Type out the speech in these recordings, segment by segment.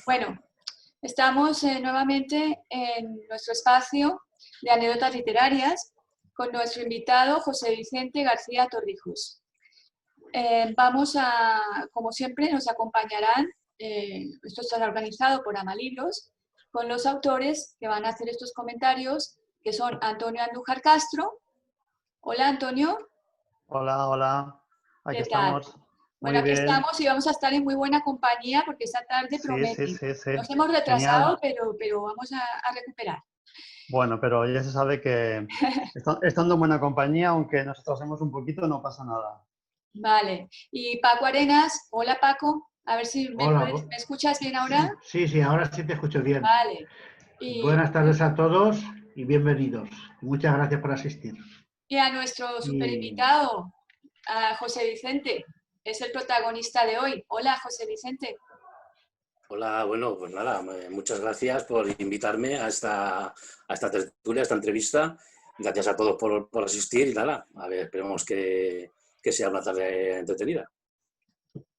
Bueno, estamos nuevamente en nuestro espacio de anécdotas literarias con nuestro invitado José Vicente García Torrijos. Como siempre, nos acompañarán, esto está organizado por Amalibros, con los autores que van a hacer estos comentarios, que son Antonio Andújar Castro. Hola, Antonio. Hola, hola. Aquí ¿Qué tal? estamos. Bueno, Muy aquí bien. estamos y vamos a estar en muy buena compañía porque esta tarde promete. Sí. Nos hemos retrasado, Genial. pero vamos a recuperar. Bueno, pero ya se sabe que estando en buena compañía, aunque nos atrasemos un poquito, no pasa nada. Vale. Y Paco Arenas. Hola, Paco. A ver si Hola. ¿me escuchas bien ahora? Sí, ahora sí te escucho bien. Vale. Buenas tardes a todos y bienvenidos. Muchas gracias por asistir. Y a nuestro super invitado, a José Vicente. Es el protagonista de hoy. Hola, José Vicente. Hola, bueno, pues nada, muchas gracias por invitarme a esta tertulia, a esta entrevista. Gracias a todos por asistir y nada, a ver, esperemos que sea una tarde entretenida.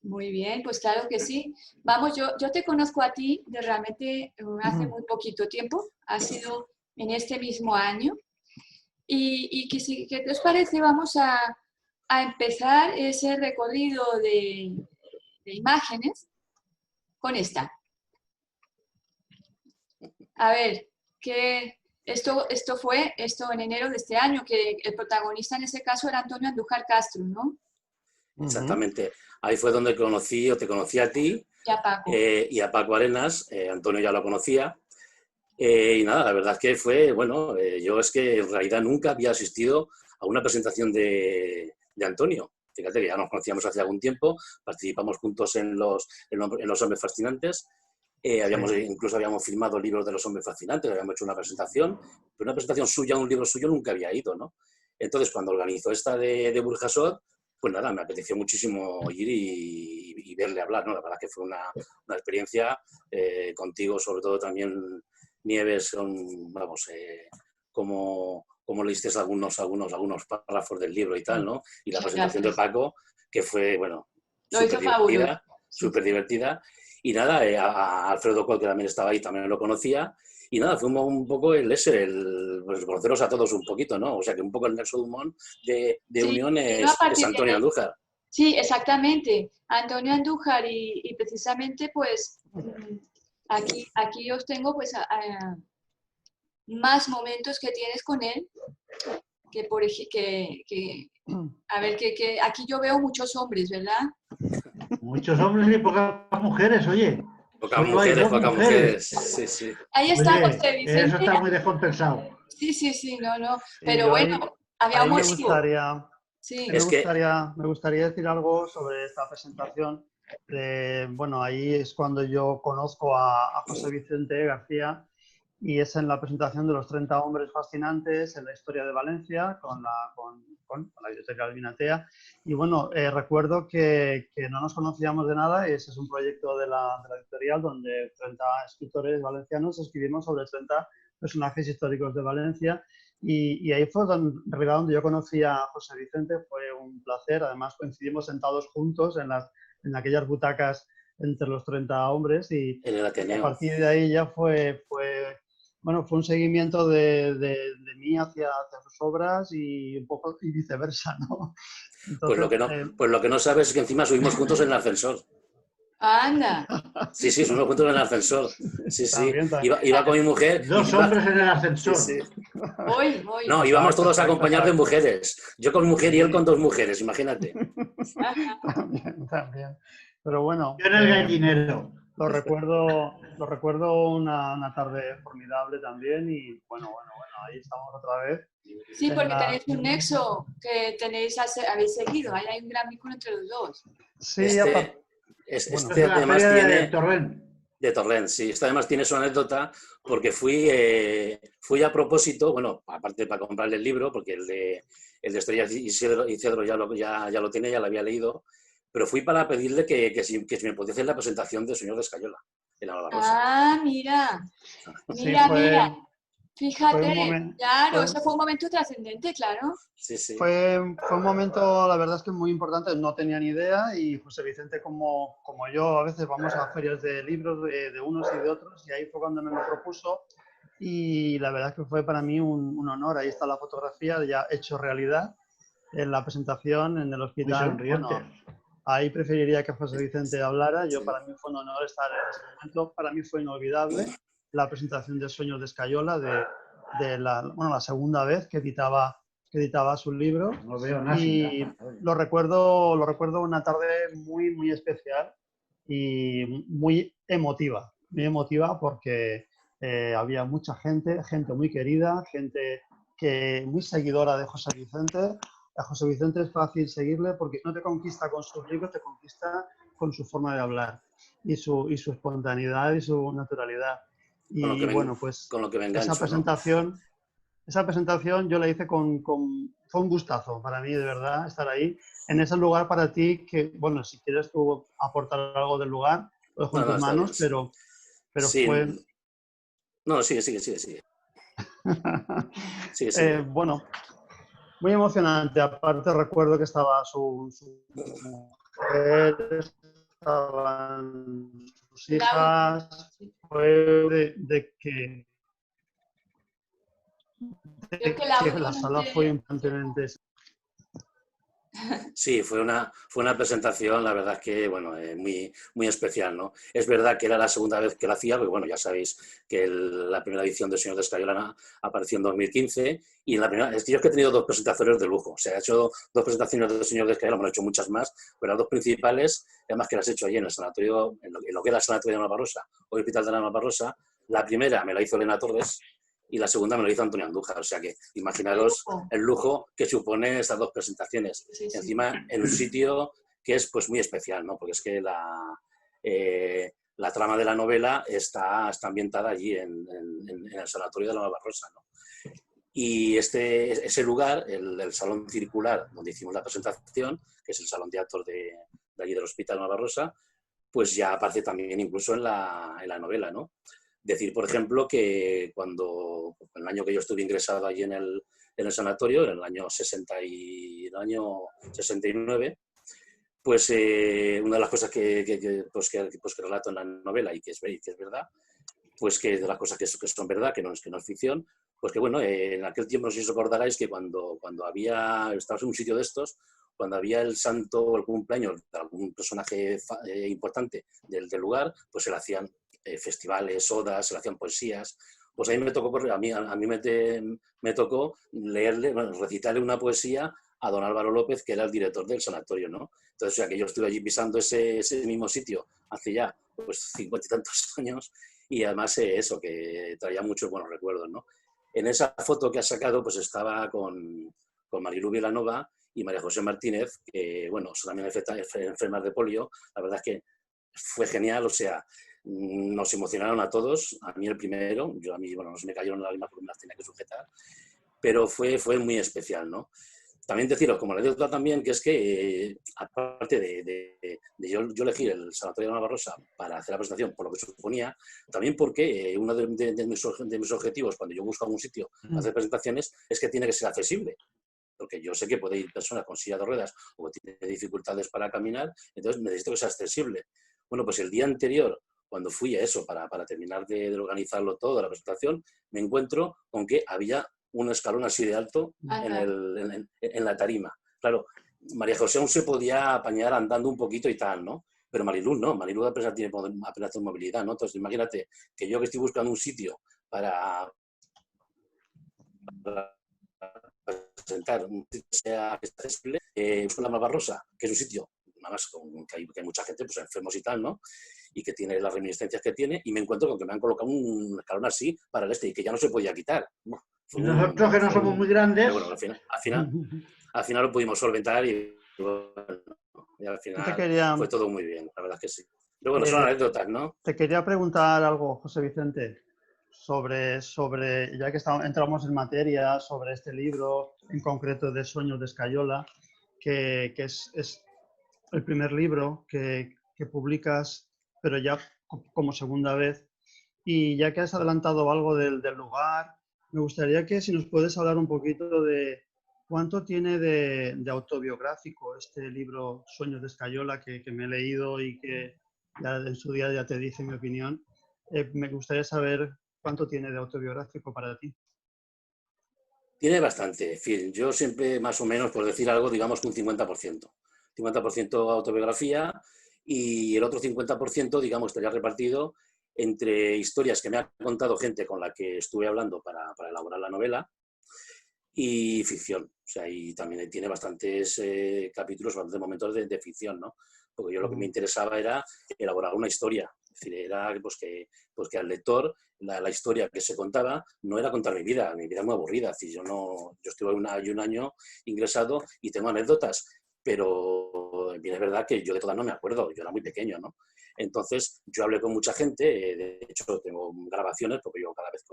Muy bien, pues claro que sí. Vamos, yo te conozco a ti de realmente hace muy poquito tiempo, ha sido en este mismo año. Y ¿qué os parece? Vamos a empezar ese recorrido de imágenes con esta. A ver, esto fue en enero de este año, que el protagonista en ese caso era Antonio Andújar Castro, ¿no? Exactamente. Ahí fue donde te conocí a ti Y a Paco. Y a Paco Arenas. Antonio ya lo conocía. Y nada, la verdad es que fue, bueno, yo es que en realidad nunca había asistido a una presentación de Antonio. Fíjate que ya nos conocíamos hace algún tiempo, participamos juntos en los Hombres Fascinantes, incluso habíamos filmado libros de los Hombres Fascinantes, habíamos hecho una presentación, pero una presentación suya, un libro suyo nunca había ido, ¿no? Entonces, cuando organizó esta de Burjasot, pues nada, me apeteció muchísimo ir y verle hablar, ¿no? La verdad que fue una experiencia contigo, sobre todo también Nieves, como leíste algunos párrafos del libro y tal, ¿no? Y la presentación de Paco, que fue, bueno, súper divertida. Y nada, a Alfredo Coll, que también estaba ahí, también lo conocía. Y nada, fuimos un poco pues, conoceros a todos un poquito, ¿no? O sea, que un poco el nexo de humor de unión es Antonio Andújar. Sí, exactamente. Antonio Andújar y precisamente, pues, aquí os tengo, pues, más momentos que tienes con él, a ver, que aquí yo veo muchos hombres, ¿verdad? Muchos hombres y pocas mujeres, oye. Pocas mujeres. Sí. Ahí está, oye, José Vicente. Eso está muy descompensado. Sí, no. Pero bueno, había un motivo. Me gustaría decir algo sobre esta presentación. Bueno, ahí es cuando yo conozco a José Vicente García y es en la presentación de los 30 hombres fascinantes en la historia de Valencia con la editorial Alvinatea. Y bueno, recuerdo que no nos conocíamos de nada. Ese es un proyecto de la editorial donde 30 escritores valencianos escribimos sobre 30 personajes históricos de Valencia. Y ahí fue en realidad donde yo conocí a José Vicente, fue un placer. Además coincidimos sentados juntos en aquellas butacas entre los 30 hombres y a partir de ahí ya fue un seguimiento de mí hacia sus obras y un poco y viceversa, ¿no? Entonces, pues lo que no sabes es que encima subimos juntos en el ascensor. ¡Anda! Sí, subimos juntos en el ascensor. Sí. También. Iba con mi mujer. Dos hombres en el ascensor. Sí. Voy. No, íbamos todos acompañados de mujeres. Yo con mi mujer y él con 2 mujeres, imagínate. También. Pero bueno. Yo en el gallinero. Lo recuerdo una tarde formidable también y bueno, ahí estamos otra vez. Sí, porque tenéis un nexo que habéis seguido, ahí hay un gran vínculo entre los dos. Sí, además tiene... De Torrent, sí. Esto además tiene su anécdota porque fui a propósito, bueno, aparte para comprarle el libro, porque el de Estrella y Cedro ya lo tiene, ya lo había leído, pero fui para pedirle que si me podía hacer la presentación del Señor de Escayola, en Alba Rosa. Ah, mira. Fíjate, claro, fue, eso fue un momento trascendente, claro. Sí, sí. fue un momento, la verdad es que muy importante, no tenía ni idea y José Vicente como yo a veces vamos a ferias de libros de unos y de otros y ahí fue cuando me lo propuso y la verdad es que fue para mí un honor, ahí está la fotografía ya hecho realidad en la presentación en el Muy hospital. sonriente. Bueno, ahí preferiría que José Vicente hablara. Yo, para mí fue un honor estar en ese momento. Para mí fue inolvidable la presentación de Sueños de Escayola, de la segunda vez que editaba su libro. No veo nada. Y lo recuerdo una tarde muy, muy especial y muy emotiva porque había mucha gente, gente muy querida, gente muy seguidora de José Vicente. A José Vicente es fácil seguirle porque no te conquista con sus libros, te conquista con su forma de hablar y su espontaneidad y su naturalidad. Y bueno, pues con lo que me esa engancho, ¿no? presentación yo la hice fue un gustazo para mí, de verdad, estar ahí. En ese lugar para ti, que bueno, si quieres tú aportar algo del lugar, lo dejo en No, tus está bien. manos, pero fue... Sí, no, sigue. Sigue. Bueno, muy emocionante. Aparte recuerdo que estaba su mujer, estaban sus hijas. Fue de que Creo que el audio la no sala fue te... impresionante. Sí, fue una presentación, la verdad que, bueno, muy, muy especial, ¿no? Es verdad que era la segunda vez que la hacía, porque, bueno, ya sabéis que la primera edición de Señor de Escayola apareció en 2015, y en la primera, es que yo he tenido dos presentaciones de lujo, o sea, he hecho dos presentaciones de Señor de Escayola, me he hecho muchas más, pero las dos principales, además que las he hecho allí en el sanatorio, en lo que era el sanatorio de Navarrosa, o el hospital de Navarrosa. La primera me la hizo Elena Torres, y la segunda me lo hizo Antonio Andújar, o sea que imaginaros el lujo que supone estas dos presentaciones, Sí, sí. encima en un sitio que es pues muy especial, ¿no? Porque es que la trama de la novela está ambientada allí en el sanatorio de la Navarrosa, ¿no? Y ese lugar, el salón circular donde hicimos la presentación, que es el salón de actos de allí del Hospital Navarrosa, pues ya aparece también incluso en la novela, ¿no? Decir, por ejemplo, que en el año que yo estuve ingresado allí en el sanatorio, en el año 69, pues una de las cosas que relato en la novela y que es verdad, pues que de las cosas que son verdad, que no es ficción, pues que bueno, en aquel tiempo, no sé si os acordaráis, que cuando estábamos en un sitio de estos, cuando había el santo o el cumpleaños de algún personaje importante del lugar, pues se le hacían festivales, odas, se le hacían poesías. Pues a mí me tocó, me tocó leerle, bueno, recitarle una poesía a don Álvaro López, que era el director del sanatorio, ¿no? Entonces, o sea, que yo estuve allí pisando ese mismo sitio hace ya, pues, 50 y tantos años, y además eso, que traía muchos buenos recuerdos, ¿no? En esa foto que has sacado, pues estaba con Marilu Vilanova y María José Martínez, que, bueno, son también enfermas de polio. La verdad es que fue genial, o sea, nos emocionaron a todos, a mí el primero, a mí, bueno, no se me cayeron lágrimas porque me las tenía que sujetar, pero fue muy especial, ¿no? También deciros, como anécdota también, que es que, aparte de yo elegir el Sanatorio de Navarrosa para hacer la presentación, por lo que suponía, también porque uno de mis objetivos cuando yo busco algún sitio para hacer presentaciones es que tiene que ser accesible. Porque yo sé que puede ir personas con silla de ruedas o que tiene dificultades para caminar, entonces necesito que sea accesible. Bueno, pues el día anterior, cuando fui a eso para terminar de organizarlo todo, la presentación, me encuentro con que había un escalón así de alto en la tarima. Claro, María José aún se podía apañar andando un poquito y tal, ¿no? Pero Marilú no, Marilú apenas tiene movilidad, ¿no? Entonces imagínate que yo que estoy buscando un sitio para presentar un sitio que sea accesible, busco la Navarrosa, que es un sitio, nada más que hay mucha gente, pues enfermos y tal, ¿no? Y que tiene las reminiscencias que tiene, y me encuentro con que me han colocado un escalón así para el y que ya no se podía quitar. Y nosotros que no somos muy grandes. Pero bueno, al final lo pudimos solventar y, bueno, y al final fue todo muy bien, la verdad es que sí. Pero bueno, son anécdotas, ¿no? Te quería preguntar algo, José Vicente, sobre ya que entramos en materia, sobre este libro, en concreto de Sueños de Escayola, que es el primer libro que publicas, pero ya como segunda vez. Y ya que has adelantado algo del lugar, Me gustaría que si nos puedes hablar un poquito de cuánto tiene de autobiográfico este libro Sueños de Escayola que me he leído y que ya en su día ya te dije mi opinión. Me gustaría saber cuánto tiene de autobiográfico para ti. Tiene bastante, en fin, yo siempre más o menos, por decir algo, digamos que un 50%. 50% autobiografía y el otro 50%, digamos, estaría repartido entre historias que me ha contado gente con la que estuve hablando para elaborar la novela y ficción. O sea, y también tiene bastantes capítulos, bastantes momentos de ficción, ¿no? Porque yo lo que me interesaba era elaborar una historia. Es decir, era pues que al lector la historia que se contaba no era contar mi vida es muy aburrida. Es decir, yo estuve un año ingresado y tengo anécdotas, pero bien es verdad que yo de todas no me acuerdo, yo era muy pequeño, ¿no? Entonces, yo hablé con mucha gente, de hecho tengo grabaciones, porque yo cada vez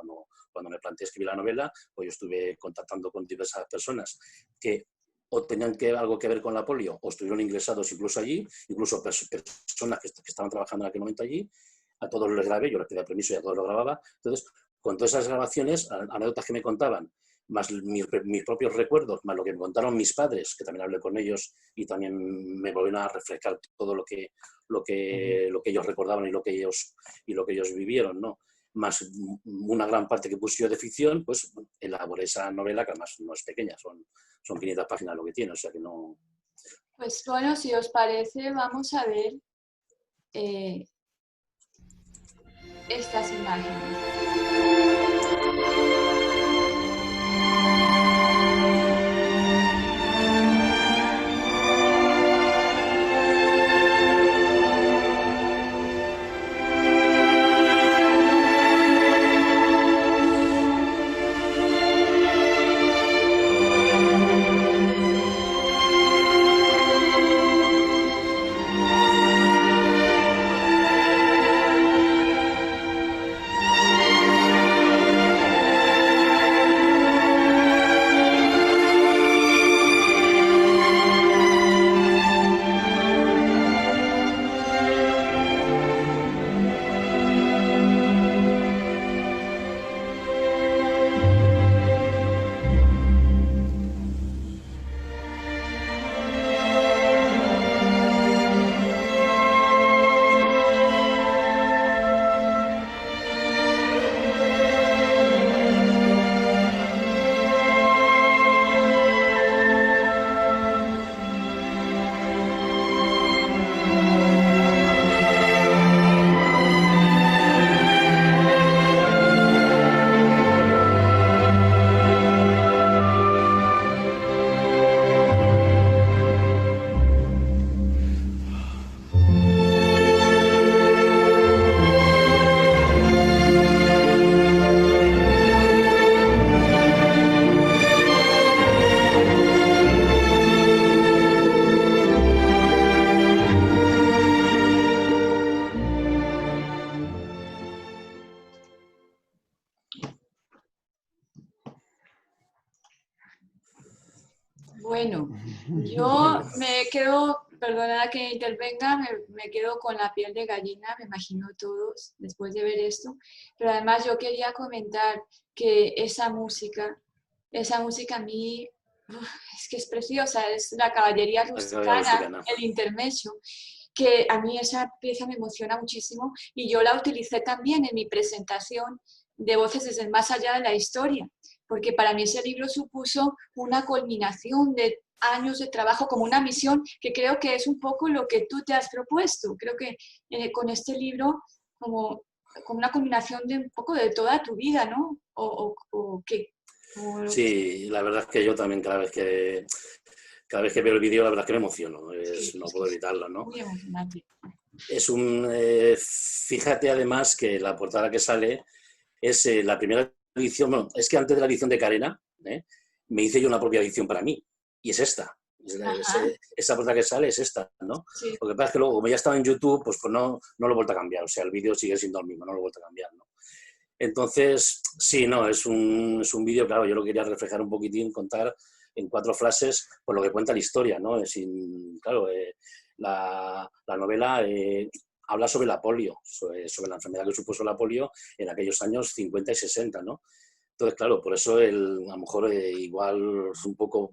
cuando me planteé escribir la novela, pues yo estuve contactando con diversas personas que o tenían algo que ver con la polio, o estuvieron ingresados incluso allí, incluso personas que estaban trabajando en aquel momento allí, a todos les grabé, yo les pedía permiso y a todos lo grababa. Entonces, con todas esas grabaciones, anécdotas que me contaban, más mis propios recuerdos, más lo que me contaron mis padres, que también hablé con ellos y también me volvieron a refrescar todo lo que ellos recordaban y lo que ellos vivieron, ¿no? Más una gran parte que puse yo de ficción, pues elaboré esa novela, que además no es pequeña, son 500 páginas lo que tiene, o sea que no... Pues bueno, si os parece, vamos a ver estas imágenes. Bueno, yo me quedo, perdona que intervenga, me quedo con la piel de gallina, me imagino todos, después de ver esto. Pero además yo quería comentar que esa música a mí, es que es preciosa, es la caballería rusticana, el intermezzo, que a mí esa pieza me emociona muchísimo y yo la utilicé también en mi presentación de Voces desde el más allá de la historia, porque para mí ese libro supuso una culminación de años de trabajo, como una misión, que creo que es un poco lo que tú te has propuesto. Creo que con este libro, como una culminación de un poco de toda tu vida, ¿no? Sí, la verdad es que yo también cada vez que veo el vídeo, la verdad es que me emociono, no puedo evitarlo, ¿no? Muy emocionante. Es fíjate además que la portada que sale es la primera edición, bueno, es que antes de la edición de Carena, me hice yo una propia edición para mí, y es esta. Esa portada que sale es esta, ¿no? Sí. Lo que pasa es que luego, como ya estaba en YouTube, pues no lo he vuelto a cambiar, o sea, el vídeo sigue siendo el mismo, no lo he vuelto a cambiar, ¿no? Entonces, sí, no, es un vídeo, claro, yo lo quería reflejar un poquitín, contar en 4 frases por lo que cuenta la historia, ¿no? Claro, la novela habla sobre la polio, sobre la enfermedad que supuso la polio en aquellos años 50 y 60, ¿no? Entonces, claro, por eso a lo mejor igual es un poco,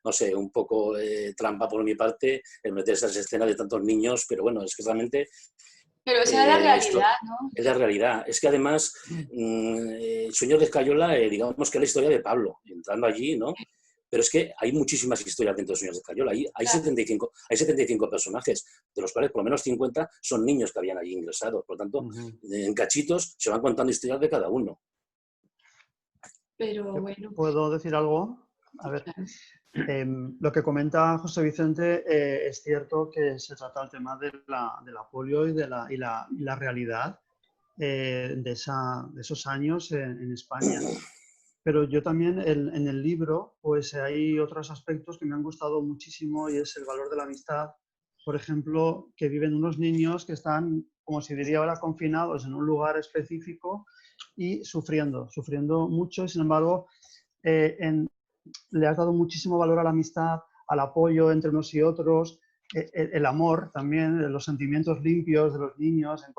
no sé, un poco trampa por mi parte el meter esas escenas de tantos niños, pero bueno, es que realmente Pero esa es la esto realidad, ¿no? es la realidad. Es que además, Sueños de Escayola, digamos que es la historia de Pablo, entrando allí, ¿no? Pero es que hay muchísimas historias dentro de Sueños de Escayola. Hay Claro. 75 personajes, de los cuales por lo menos 50 son niños que habían allí ingresado. Por lo tanto, en cachitos se van contando historias de cada uno. Pero bueno, ¿Puedo decir algo? A ver, claro. lo que comenta José Vicente es cierto que se trata el tema de la polio y la realidad de esos años en España. Pero yo también en el libro pues hay otros aspectos que me han gustado muchísimo y es el valor de la amistad. Por ejemplo, que viven unos niños que están, como se diría ahora, confinados en un lugar específico y sufriendo mucho. Y sin embargo, le has dado muchísimo valor a la amistad, al apoyo entre unos y otros, el amor también, los sentimientos limpios de los niños en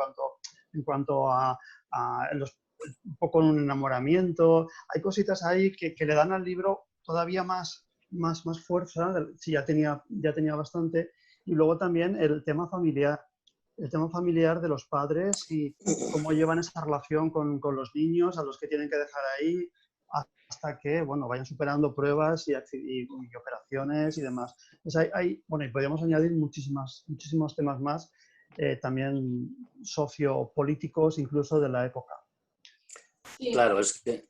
cuanto a un poco un enamoramiento. Hay cositas ahí que le dan al libro todavía más fuerza, sí, ya tenía bastante. Y luego también el tema familiar de los padres y cómo llevan esa relación con los niños a los que tienen que dejar ahí hasta que, bueno, vayan superando pruebas y operaciones y demás. Entonces bueno, y podríamos añadir muchísimos temas más, también sociopolíticos incluso de la época. Sí. Claro, es que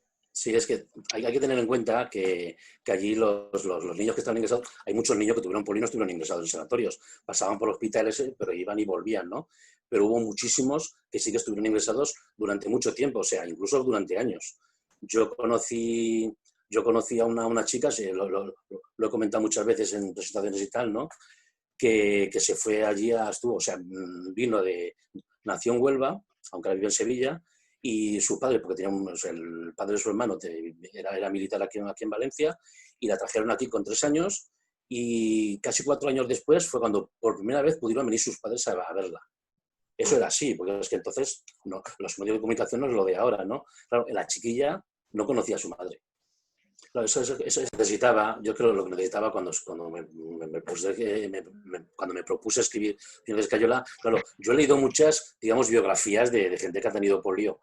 hay que tener en cuenta que allí los niños que están ingresados, hay muchos niños que tuvieron polio y no estuvieron ingresados en sanatorios, pasaban por hospitales, pero iban y volvían, ¿no? Pero hubo muchísimos que sí que estuvieron ingresados durante mucho tiempo, o sea, incluso durante años. Yo conocí a una chica, lo he comentado muchas veces en presentaciones y tal, ¿no? Que se fue allí, estuvo, o sea, nació en Huelva, aunque ahora vive en Sevilla, y su padre, porque el padre de su hermano era militar aquí en Valencia, y la trajeron aquí con 3 años, y casi 4 años después fue cuando por primera vez pudieron venir sus padres a verla. Eso era así, porque es que entonces los medios de comunicación no es lo de ahora, ¿no? Claro, la chiquilla no conocía a su madre. Claro, eso necesitaba, yo creo lo que necesitaba cuando me propuse escribir Sueños de Escayola. Claro, yo he leído muchas, digamos, biografías de gente que ha tenido polio,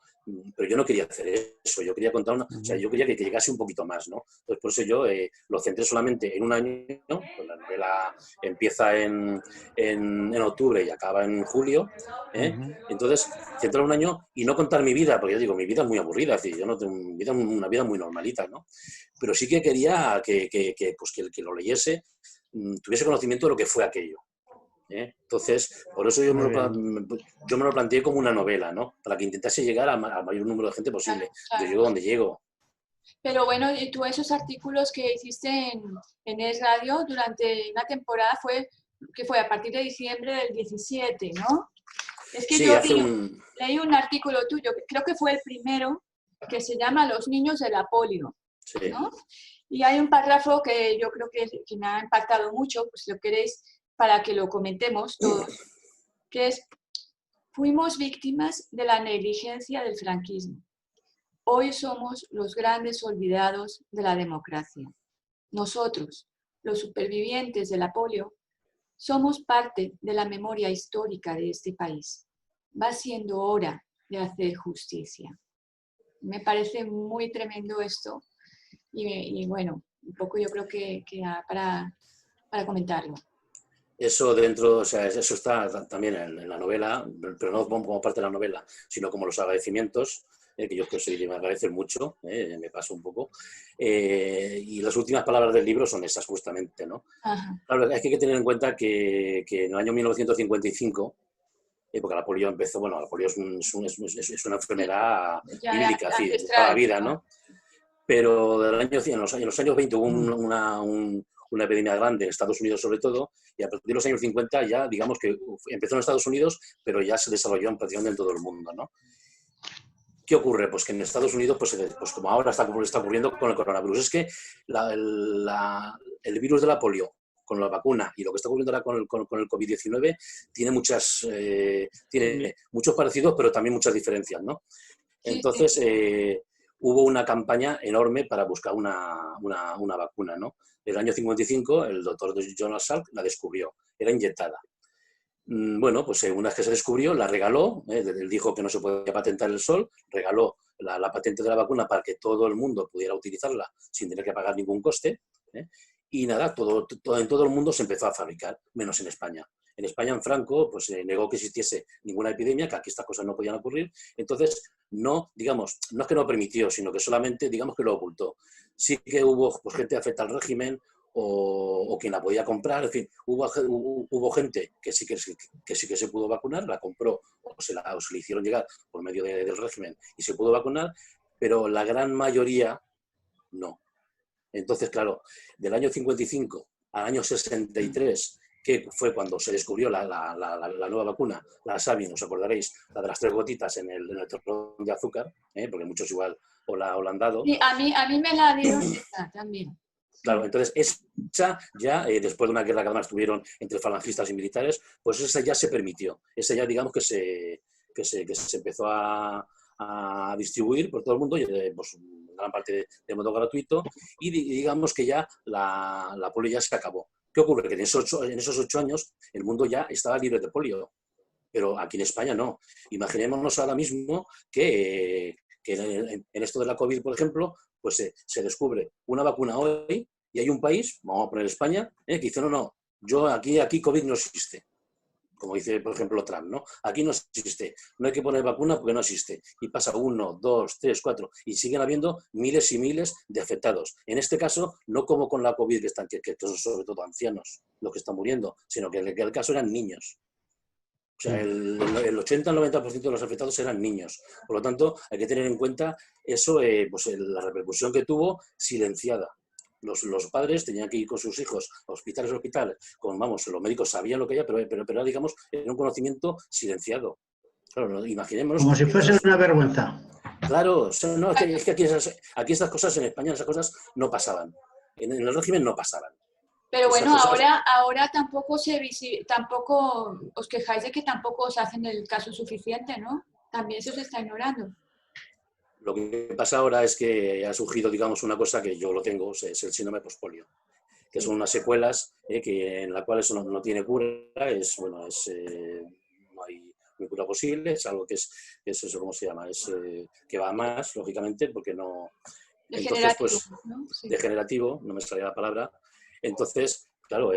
pero yo no quería hacer eso, yo quería contar o sea, yo quería que llegase un poquito más, ¿no? Entonces, por eso yo lo centré solamente en un año, pues la novela empieza en octubre y acaba en julio, ¿eh? Entonces, centrar un año y no contar mi vida, porque yo digo, mi vida es muy aburrida, es decir, yo no tengo una vida muy normalita, ¿no? Pero sí que quería pues que el que lo leyese tuviese conocimiento de lo que fue aquello. Entonces, por eso yo me lo planteé como una novela, ¿no? Para que intentase llegar al mayor número de gente posible. Yo llego donde llego. Pero bueno, y tú esos artículos que hiciste en Es Radio durante una temporada fue a partir de diciembre del 17, ¿no? Es que sí, yo leí un artículo tuyo, creo que fue el primero, que se llama Los niños de la polio, sí. ¿no? Y hay un párrafo que yo creo que me ha impactado mucho, pues si lo queréis, para que lo comentemos todos, que es: fuimos víctimas de la negligencia del franquismo. Hoy somos los grandes olvidados de la democracia. Nosotros, los supervivientes de la polio, somos parte de la memoria histórica de este país. Va siendo hora de hacer justicia. Me parece muy tremendo esto y bueno, un poco yo creo que para comentarlo. Eso dentro, o sea, eso está también en la novela, pero no como parte de la novela, sino como los agradecimientos, que yo creo que me agradecen mucho, me paso un poco. Y las últimas palabras del libro son esas, justamente, ¿no? Ajá. Claro, hay que tener en cuenta que en el año 1955, porque la polio empezó, bueno, la polio es una enfermedad vírica, así, de toda la vida, ¿no? Pero en los años 20 hubo una epidemia grande en Estados Unidos sobre todo, y a partir de los años 50 ya, digamos que empezó en Estados Unidos, pero ya se desarrolló prácticamente en todo el mundo, ¿no? ¿Qué ocurre? Pues que en Estados Unidos, pues como ahora está ocurriendo con el coronavirus, es que el virus de la polio, con la vacuna y lo que está ocurriendo ahora con el COVID-19 tiene muchos parecidos, pero también muchas diferencias, ¿no? Entonces, hubo una campaña enorme para buscar una vacuna, ¿no? En el año 55 el doctor Jonas Salk la descubrió, era inyectada. Bueno, pues una vez que se descubrió, la regaló, él dijo que no se podía patentar el sol, regaló la patente de la vacuna para que todo el mundo pudiera utilizarla sin tener que pagar ningún coste, y nada, en todo el mundo se empezó a fabricar, menos en España. En España, en Franco, pues negó que existiese ninguna epidemia, que aquí estas cosas no podían ocurrir, entonces no, digamos, no es que no permitió, sino que solamente, digamos, que lo ocultó. Sí que hubo pues, gente afecta al régimen, o quien la podía comprar, en fin, hubo gente que sí que se pudo vacunar, la compró o se le hicieron llegar por medio del régimen y se pudo vacunar, pero la gran mayoría no. Entonces, claro, del año 55 al año 63, que fue cuando se descubrió la nueva vacuna, la Sabin, os acordaréis, la de las 3 gotitas en el terrón de azúcar, porque muchos igual o la han dado. Sí, a mí me la dieron esta también. Claro, entonces esa ya, después de una guerra que además tuvieron entre falangistas y militares, pues esa ya se permitió. Esa ya, digamos, que se empezó a distribuir por todo el mundo, pues gran parte de modo gratuito, y digamos que ya la polio ya se acabó. ¿Qué ocurre? Que en esos 8 años el mundo ya estaba libre de polio, pero aquí en España no. Imaginémonos ahora mismo que en esto de la COVID, por ejemplo, pues se descubre una vacuna hoy y hay un país, vamos a poner España, que dice, no, yo aquí COVID no existe. Como dice, por ejemplo, Trump, ¿no? Aquí no existe, no hay que poner vacuna porque no existe. Y pasa 1, 2, 3, 4, y siguen habiendo miles y miles de afectados. En este caso, no como con la COVID, que son sobre todo ancianos los que están muriendo, sino que en el caso eran niños. O sea, el 80-90% de los afectados eran niños. Por lo tanto, hay que tener en cuenta eso, pues la repercusión que tuvo silenciada. Los padres tenían que ir con sus hijos a hospitales, vamos, los médicos sabían lo que había, pero digamos, era un conocimiento silenciado. Claro, imaginémonos... Como si fuese una vergüenza. Claro, no, es que aquí estas cosas en España, esas cosas no pasaban. En el régimen no pasaban. Pero bueno, ahora tampoco os quejáis de que tampoco os hacen el caso suficiente, ¿no? También se os está ignorando. Lo que pasa ahora es que ha surgido, digamos, una cosa que yo lo tengo, es el síndrome postpolio, que son unas secuelas en la cual eso no tiene cura, no hay cura posible, es algo que es eso, ¿cómo se llama? Que va a más, lógicamente, porque no... Entonces, pues, ¿no? Sí. Degenerativo, no me salía la palabra. Entonces, claro,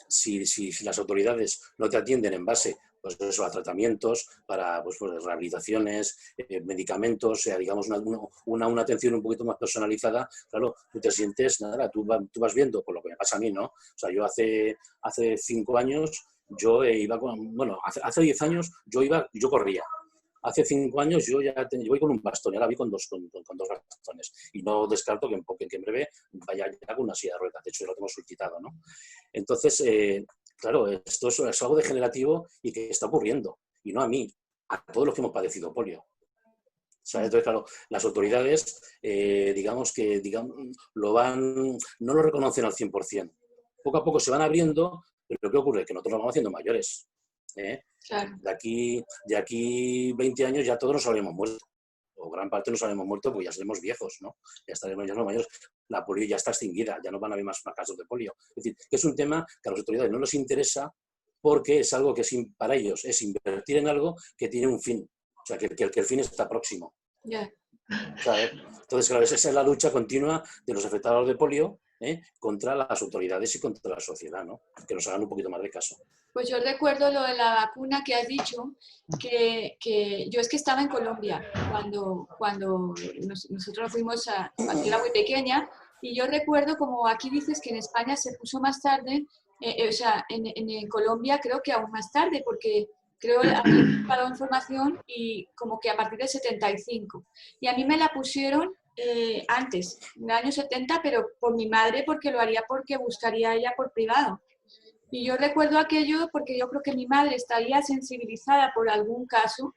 si las autoridades no te atienden en base pues eso, a tratamientos, para pues, rehabilitaciones, medicamentos, digamos una atención un poquito más personalizada, claro, tú te sientes, nada, tú vas viendo, por lo que me pasa a mí, ¿no? O sea, yo hace 5 años, yo iba hace 10 años yo corría. Hace 5 años yo voy con un bastón, y ahora voy con dos bastones. Y no descarto que en breve vaya ya con una silla de ruedas. De hecho, lo tengo solicitado, ¿no? Entonces, claro, esto es algo degenerativo y que está ocurriendo. Y no a mí, a todos los que hemos padecido polio. ¿Sabes? Entonces, claro, las autoridades, digamos, no lo reconocen al 100%. Poco a poco se van abriendo, pero ¿qué ocurre? Que nosotros nos vamos haciendo mayores. Claro. De aquí 20 años ya todos nos habremos muerto, o gran parte nos habremos muerto porque ya seremos viejos, ¿no? Ya estaremos ya no mayores. La polio ya está extinguida, ya no van a haber más casos de polio. Es decir, que es un tema que a las autoridades no les interesa porque es algo que para ellos es invertir en algo que tiene un fin, o sea, que el fin está próximo. Yeah. ¿Sabes? Entonces, claro, esa es la lucha continua de los afectados de polio contra las autoridades y contra la sociedad, ¿no? Que nos hagan un poquito más de caso. Pues yo recuerdo lo de la vacuna que has dicho, que yo es que estaba en Colombia cuando nosotros fuimos aquí era muy pequeña, y yo recuerdo, como aquí dices, que en España se puso más tarde, o sea, en Colombia creo que aún más tarde, porque creo que había buscado información y como que a partir del 75. Y a mí me la pusieron antes, en el año 70, pero por mi madre, porque lo haría porque buscaría ella por privado. Y yo recuerdo aquello porque yo creo que mi madre estaría sensibilizada por algún caso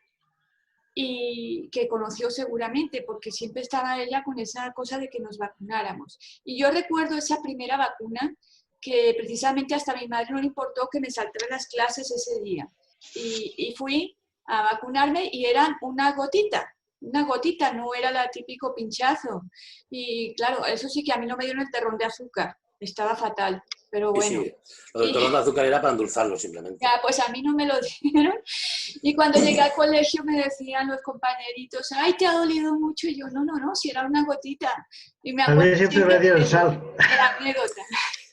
y que conoció seguramente, porque siempre estaba ella con esa cosa de que nos vacunáramos. Y yo recuerdo esa primera vacuna que precisamente hasta a mi madre no le importó que me saltara las clases ese día. Y fui a vacunarme y eran una gotita. una gotita, no era el típico pinchazo. Y claro, eso sí que a mí no me dieron el terrón de azúcar, estaba fatal, pero bueno. Sí, lo del terrón de azúcar era para endulzarlo simplemente. Ya, pues a mí no me lo dieron. Y cuando llegué al colegio me decían los compañeritos, ay, te ha dolido mucho. Y yo, no, si era una gotita. Y me acuerdo siempre me dio el sal. de la anécdota.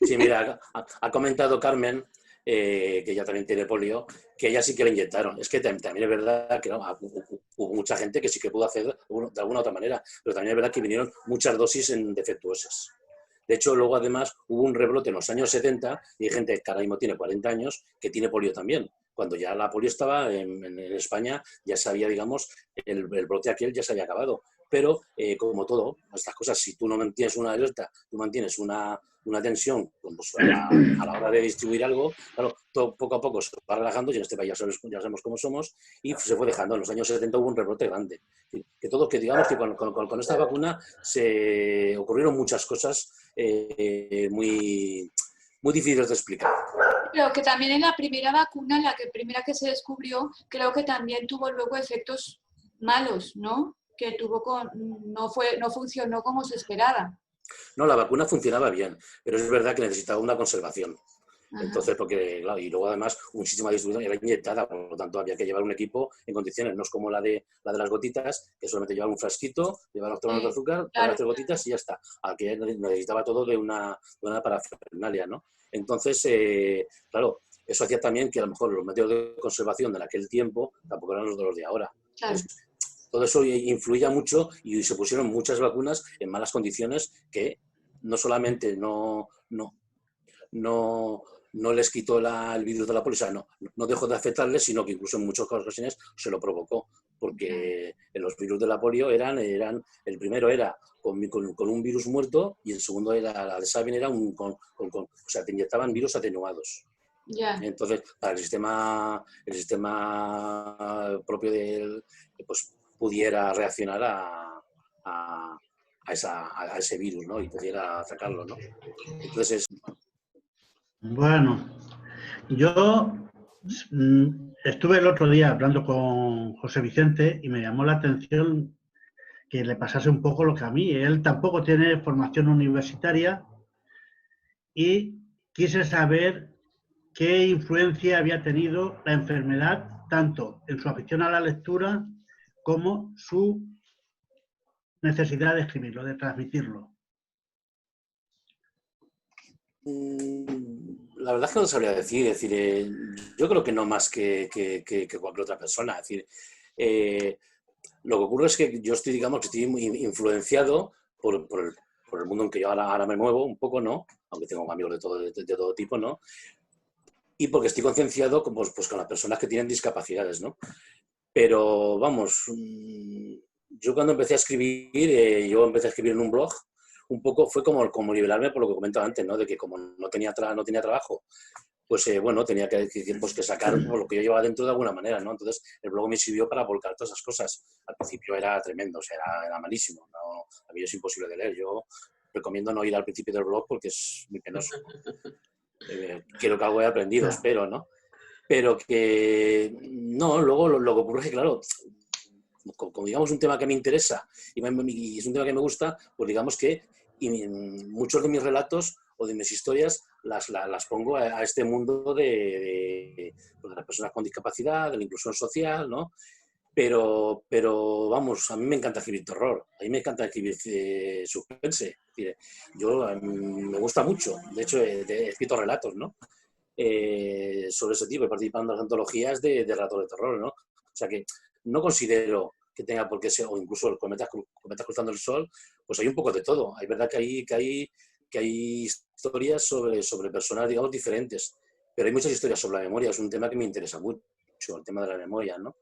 Sí, mira, ha comentado Carmen, que ella también tiene polio, que ella sí que le inyectaron. Es que también es verdad que no, hubo mucha gente que sí que pudo hacer de alguna otra manera, pero también es verdad que vinieron muchas dosis en defectuosas. De hecho, luego además hubo un rebrote en los años 70 y hay gente que ahora mismo tiene 40 años que tiene polio también. Cuando ya la polio estaba en España, ya se había, digamos, el brote aquel ya se había acabado. Pero, como todo, estas cosas, si tú no mantienes una alerta, tú mantienes una tensión pues, a la hora de distribuir algo, claro, todo, poco a poco se va relajando y en este país ya sabemos cómo somos y se fue dejando. En los años 70 hubo un rebrote grande. Que digamos que con esta vacuna se ocurrieron muchas cosas muy, muy difíciles de explicar. Pero que también en la primera vacuna, primera que se descubrió, creo que también tuvo luego efectos malos, ¿no? Que no funcionó como se esperaba. No, la vacuna funcionaba bien, pero es verdad que necesitaba una conservación. Ajá. Entonces, porque, claro, y luego además un sistema de distribución era inyectada, por lo tanto había que llevar un equipo en condiciones, no es como la de las gotitas, que solamente llevaba un frasquito, llevaba los tonos de azúcar, claro, las 3 gotitas y ya está. Aquí necesitaba todo de una parafernalia, ¿no? Entonces, claro, eso hacía también que a lo mejor los métodos de conservación de aquel tiempo tampoco eran los de los de ahora. Claro. Entonces, todo eso influía mucho y se pusieron muchas vacunas en malas condiciones que no solamente no les quitó el virus de la polio, o sea, no dejó de afectarles, sino que incluso en muchas ocasiones se lo provocó, porque los virus de la polio el primero era con un virus muerto y el segundo era, la de Sabin era o sea, te inyectaban virus atenuados. Yeah. Entonces, para el sistema propio pues pudiera reaccionar a ese virus, ¿no? Y pudiera atacarlo, ¿no? Entonces Bueno, yo estuve el otro día hablando con José Vicente y me llamó la atención que le pasase un poco lo que a mí. Él tampoco tiene formación universitaria y quise saber qué influencia había tenido la enfermedad tanto en su afición a la lectura como su necesidad de escribirlo, de transmitirlo. La verdad es que no sabría decir, yo creo que no más que cualquier otra persona. Es decir, lo que ocurre es que yo estoy muy influenciado por el mundo en que yo ahora me muevo un poco, ¿no? Aunque tengo amigos de todo tipo, ¿no? Y porque estoy concienciado pues, con las personas que tienen discapacidades, ¿no? Pero, vamos, yo cuando empecé a escribir, yo empecé a escribir en un blog, un poco fue como liberarme por lo que comentaba antes, ¿no? De que como no tenía trabajo, pues bueno, tenía que sacar lo que yo llevaba dentro de alguna manera, ¿no? Entonces el blog me sirvió para volcar todas esas cosas. Al principio era tremendo, o sea, era malísimo, ¿no? A mí es imposible de leer. Yo recomiendo no ir al principio del blog porque es muy penoso. Creo que algo he aprendido, espero, ¿no? Pero que no, luego lo que ocurre es que, claro, como digamos un tema que me interesa y es un tema que me gusta, pues digamos que muchos de mis relatos o de mis historias las pongo a este mundo de las personas con discapacidad, de la inclusión social, ¿no? Pero vamos, a mí me encanta escribir terror, a mí me encanta escribir suspense. Me gusta mucho, de hecho he escrito relatos, ¿no? Sobre ese tipo, he participado en las antologías de relatos de terror, ¿no? O sea que no considero que tenga por qué ser, o incluso Cometas cruzando el sol, pues hay un poco de todo. Hay verdad que hay historias sobre personas, digamos, diferentes, pero hay muchas historias sobre la memoria, es un tema que me interesa mucho, el tema de la memoria, ¿no?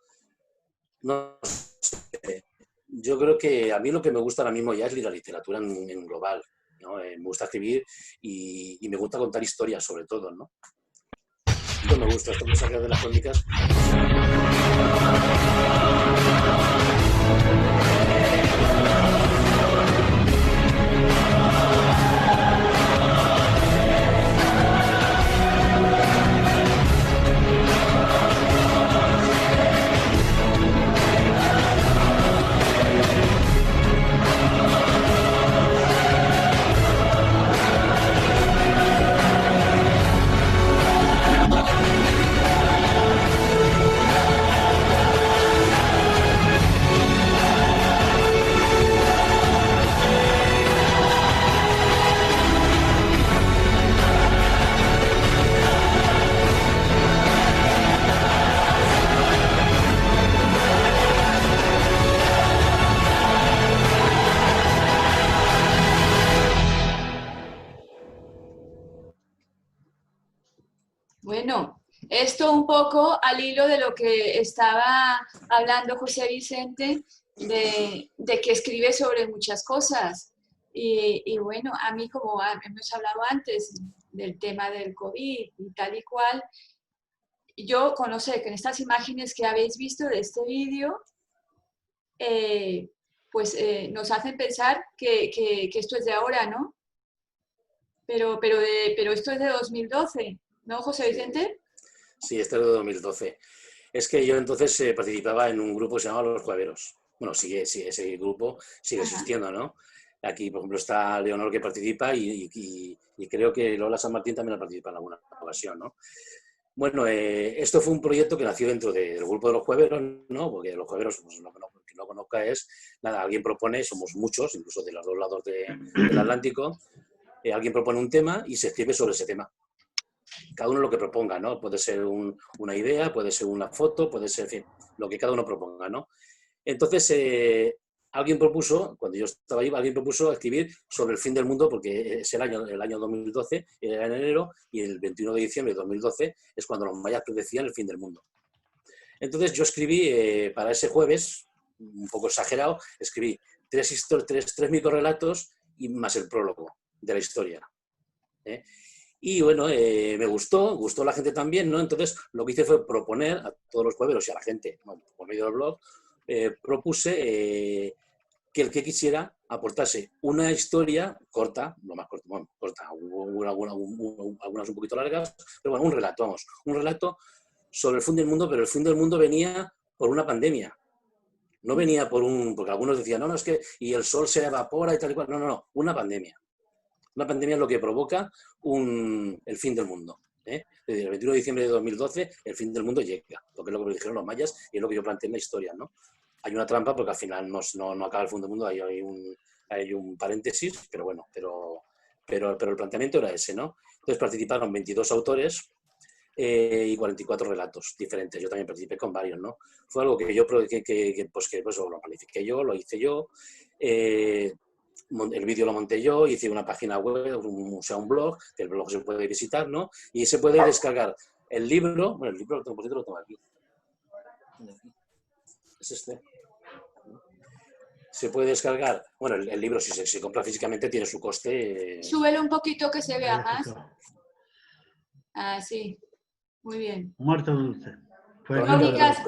No sé. Yo creo que a mí lo que me gusta ahora mismo ya es la literatura en global, ¿no? Me gusta escribir y me gusta contar historias sobre todo, ¿no? Esto me gusta, esto me saca de las crónicas. Esto un poco al hilo de lo que estaba hablando José Vicente, de que escribe sobre muchas cosas. Y bueno, a mí, como hemos hablado antes del tema del COVID y tal y cual, yo conozco que en estas imágenes que habéis visto de este vídeo, nos hacen pensar que esto es de ahora, ¿no? Pero esto es de 2012, ¿no, José Vicente? Sí, este es de 2012. Es que yo entonces participaba en un grupo que se llamaba Los Jueveros. Bueno, sigue, ese grupo sigue existiendo, ¿no? Aquí, por ejemplo, está Leonor que participa y creo que Lola San Martín también ha participado en alguna ocasión, ¿no? Bueno, esto fue un proyecto que nació dentro del grupo de Los Jueveros, ¿no? Porque Los Jueveros, pues, que no conozca es, nada, alguien propone, somos muchos, incluso de los dos lados del Atlántico, alguien propone un tema y se escribe sobre ese tema. Cada uno lo que proponga, ¿no? Puede ser una idea, puede ser una foto, puede ser, en fin, lo que cada uno proponga, ¿no? Entonces, alguien propuso, cuando yo estaba ahí, alguien propuso escribir sobre el fin del mundo, porque es el año 2012, era en enero, y el 21 de diciembre de 2012 es cuando los mayas predecían el fin del mundo. Entonces yo escribí, para ese jueves, un poco exagerado, escribí tres microrelatos y más el prólogo de la historia. Y bueno, me gustó a la gente también, ¿no? Entonces lo que hice fue proponer a todos los pueblos y a la gente, bueno, por medio del blog, propuse que el que quisiera aportase una historia corta, lo más corta, bueno, corta, algunas un poquito largas, pero bueno, un relato sobre el fin del mundo, pero el fin del mundo venía por una pandemia. No venía porque algunos decían, no, es que y el sol se evapora y tal y cual. No, una pandemia. Una pandemia es lo que provoca el fin del mundo. Desde el 21 de diciembre de 2012, el fin del mundo llega, porque es lo que dijeron los mayas y es lo que yo planteé en la historia, ¿no? Hay una trampa porque al final no acaba el fin del mundo, hay un paréntesis, pero bueno, pero el planteamiento era ese, ¿no? Entonces participaron 22 autores y 44 relatos diferentes. Yo también participé con varios, ¿no? Fue algo que yo pues lo planifiqué yo, lo hice yo. El vídeo lo monté yo, hice una página web, un blog, que el blog se puede visitar, ¿no? Y se puede descargar el libro, bueno, el libro lo tengo aquí. Es este. Se puede descargar, bueno, el libro si se compra físicamente tiene su coste. Súbelo un poquito que se vea más. Ah, sí. Muy bien. Muerte dulce. Crónicas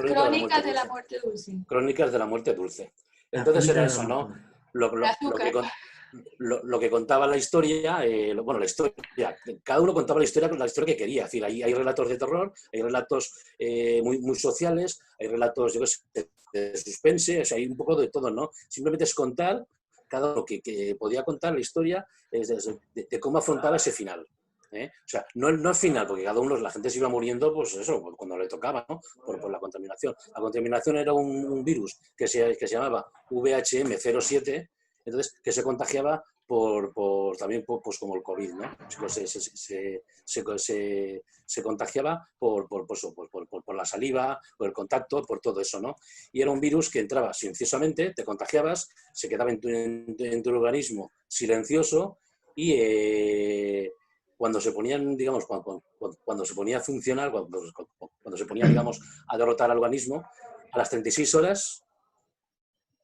de la muerte dulce. Crónicas de la muerte dulce. Entonces era eso, ¿no? Lo que contaba la historia, la historia, cada uno contaba la historia que quería. Es decir, hay relatos de terror, hay relatos muy sociales, hay relatos, yo qué sé, de suspense, o sea, hay un poco de todo, ¿no? Simplemente es contar, cada uno que podía contar la historia de cómo afrontaba ese final. O sea, no el final, porque cada uno, la gente se iba muriendo, pues eso, cuando le tocaba, ¿no? Por la contaminación. La contaminación era un virus que se llamaba VHM07, entonces, que se contagiaba también pues como el COVID, ¿no? Se contagiaba por la saliva, por el contacto, por todo eso, ¿no? Y era un virus que entraba silenciosamente, te contagiabas, se quedaba en tu organismo silencioso y cuando se ponían, digamos, cuando se ponía a funcionar, cuando se ponía, digamos, a derrotar al organismo, a las 36 horas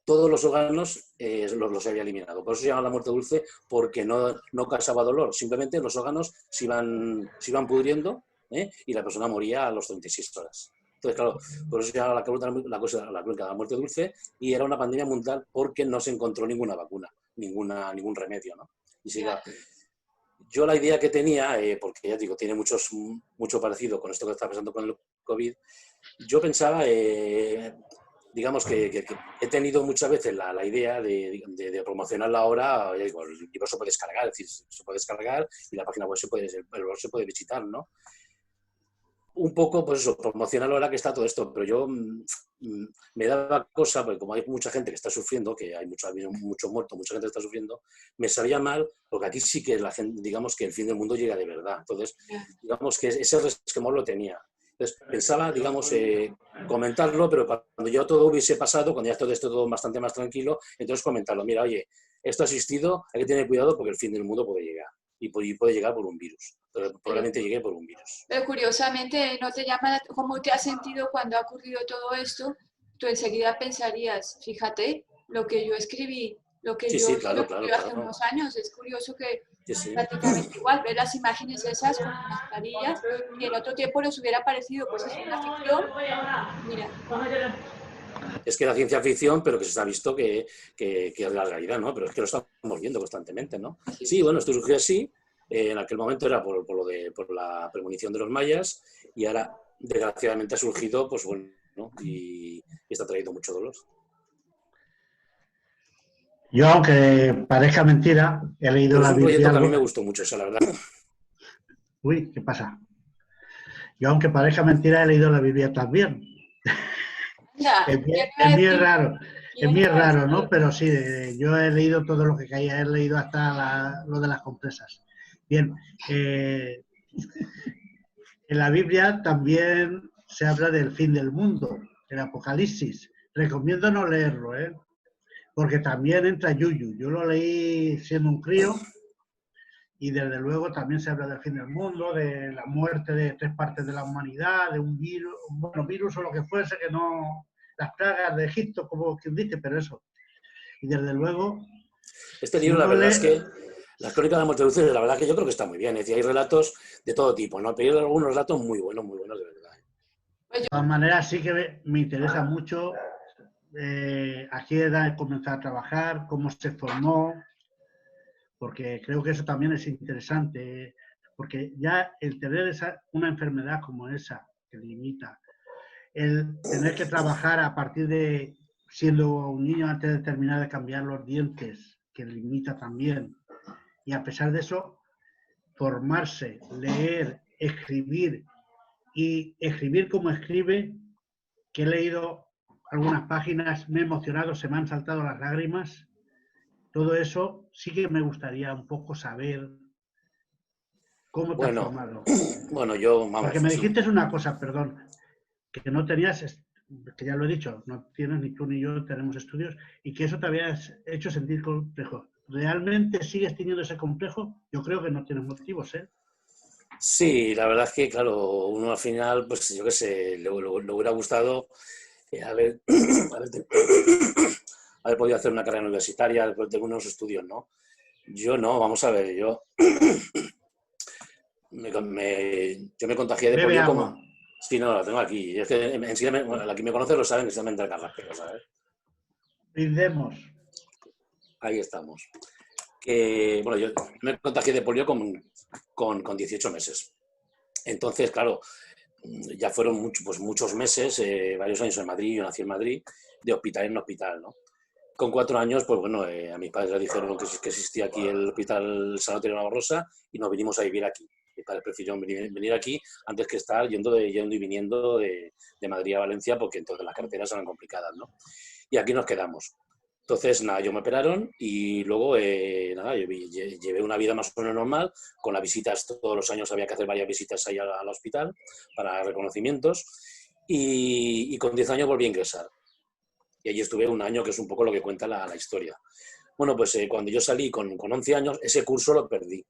todos los órganos los había eliminado. Por eso se llama la muerte dulce, porque no causaba dolor. Simplemente los órganos se iban pudriendo y la persona moría a las 36 horas. Entonces, claro, por eso se llama la crónica de la muerte dulce y era una pandemia mundial porque no se encontró ninguna vacuna, ningún remedio, ¿no? Y yo la idea que tenía, porque ya digo, tiene mucho parecido con esto que está pasando con el COVID, yo pensaba... digamos que he tenido muchas veces la idea de promocionarla ahora. Ya digo, el libro se puede descargar, es decir, se puede descargar y la página web el blog se puede visitar, ¿no? Un poco, pues eso, promocionarlo ahora que está todo esto, pero yo me daba cosa, porque como hay mucha gente que está sufriendo, que hay muchos muertos, mucha gente que está sufriendo, me sabía mal, porque aquí sí que la gente, digamos que el fin del mundo llega de verdad. Entonces, digamos que ese resquemor lo tenía. Entonces, pensaba, digamos, comentarlo, pero cuando ya todo hubiese pasado, cuando ya esté todo bastante más tranquilo, entonces comentarlo. Mira, oye, esto ha existido, hay que tener cuidado porque el fin del mundo puede llegar. Y puede llegar por un virus. pero probablemente llegué por un virus. Pero curiosamente, ¿no te llama cómo te has sentido cuando ha ocurrido todo esto? Tú enseguida pensarías, fíjate, lo que yo escribí, lo que Sí, yo sí, claro, escribí claro, hace claro. unos años. Es curioso que Sí, sí. prácticamente igual, ver las imágenes esas con mascarillas, y en otro tiempo nos hubiera parecido, pues es una ficción. Mira, Es que era ciencia ficción, pero que se ha visto que es la realidad, ¿no? Pero es que lo estamos viendo constantemente, ¿no? Sí, bueno, esto surgió así. En aquel momento era por la premonición de los mayas, y ahora, desgraciadamente, ha surgido, pues bueno, ¿no? Y está trayendo mucho dolor. Yo, aunque parezca mentira, he leído Pero es la un proyecto Biblia que a mí algo. me gustó mucho, eso, la verdad. Uy, ¿qué pasa? Yo, aunque parezca mentira, he leído la Biblia también. anda, ¿quién iba Es a bien decir? raro, es ¿Quién bien iba a raro, decir? ¿no? Pero sí, yo he leído todo lo que caía, he leído hasta lo de las compresas. Bien, en la Biblia también se habla del fin del mundo, el Apocalipsis. Recomiendo no leerlo, ¿eh? Porque también entra Yuyu. Yo lo leí siendo un crío y desde luego también se habla del fin del mundo, de la muerte de 3 partes de la humanidad, de un virus, bueno, virus o lo que fuese, que no, las plagas de Egipto, como quien dice, pero eso. Y desde luego, Este si libro, la uno verdad es lee, que las crónicas de la muerte de Lucifer, la verdad que yo creo que está muy bien. Es decir, hay relatos de todo tipo, ¿no? Pero hay algunos relatos muy buenos, de verdad. Pues de todas maneras, sí que me interesa mucho a qué edad comenzó a trabajar, cómo se formó, porque creo que eso también es interesante, porque ya el tener una enfermedad como esa, que limita, el tener que trabajar a partir de siendo un niño antes de terminar de cambiar los dientes, que limita también, y a pesar de eso, formarse, leer, escribir, y escribir como escribe, que he leído algunas páginas, me he emocionado, se me han saltado las lágrimas. Todo eso sí que me gustaría un poco saber cómo te has Bueno, formado. bueno, yo, Porque vamos, me sí. dijiste una cosa, perdón, que no tenías, que ya lo he dicho, no tienes ni tú ni yo tenemos estudios, y que eso te había hecho sentir complejo. ¿Realmente sigues teniendo ese complejo? Yo creo que no tienes motivos, ¿eh? Sí, la verdad es que, claro, uno al final, pues yo qué sé, le hubiera gustado haber, haber podido hacer una carrera universitaria, de unos estudios, ¿no? Yo no, vamos a ver, yo yo me contagié de Bebe polio agua. como... Sí, no, la tengo aquí. Es que enseguida, bueno, la que me conoce lo saben que se me entra carraspero, ¿sabes? Brindemos. Ahí estamos. Que, bueno, yo me contagié de polio con 18 meses. Entonces, claro, ya fueron muchos meses, varios años en Madrid, yo nací en Madrid, de hospital en hospital, ¿no? Con 4 años, pues bueno, a mis padres le dijeron que existía aquí el hospital Sanatorio Navarrosa y nos vinimos a vivir aquí. Mis padres prefirieron venir aquí antes que estar yendo y viniendo de Madrid a Valencia, porque entonces las carreteras eran complicadas, ¿no? Y aquí nos quedamos. Entonces, nada, yo me operaron y luego, nada, yo llevé una vida más o menos normal, con las visitas, todos los años había que hacer varias visitas ahí al hospital para reconocimientos, y con 10 años volví a ingresar. Y allí estuve un año, que es un poco lo que cuenta la historia. Bueno, pues cuando yo salí con 11 años, ese curso lo perdí.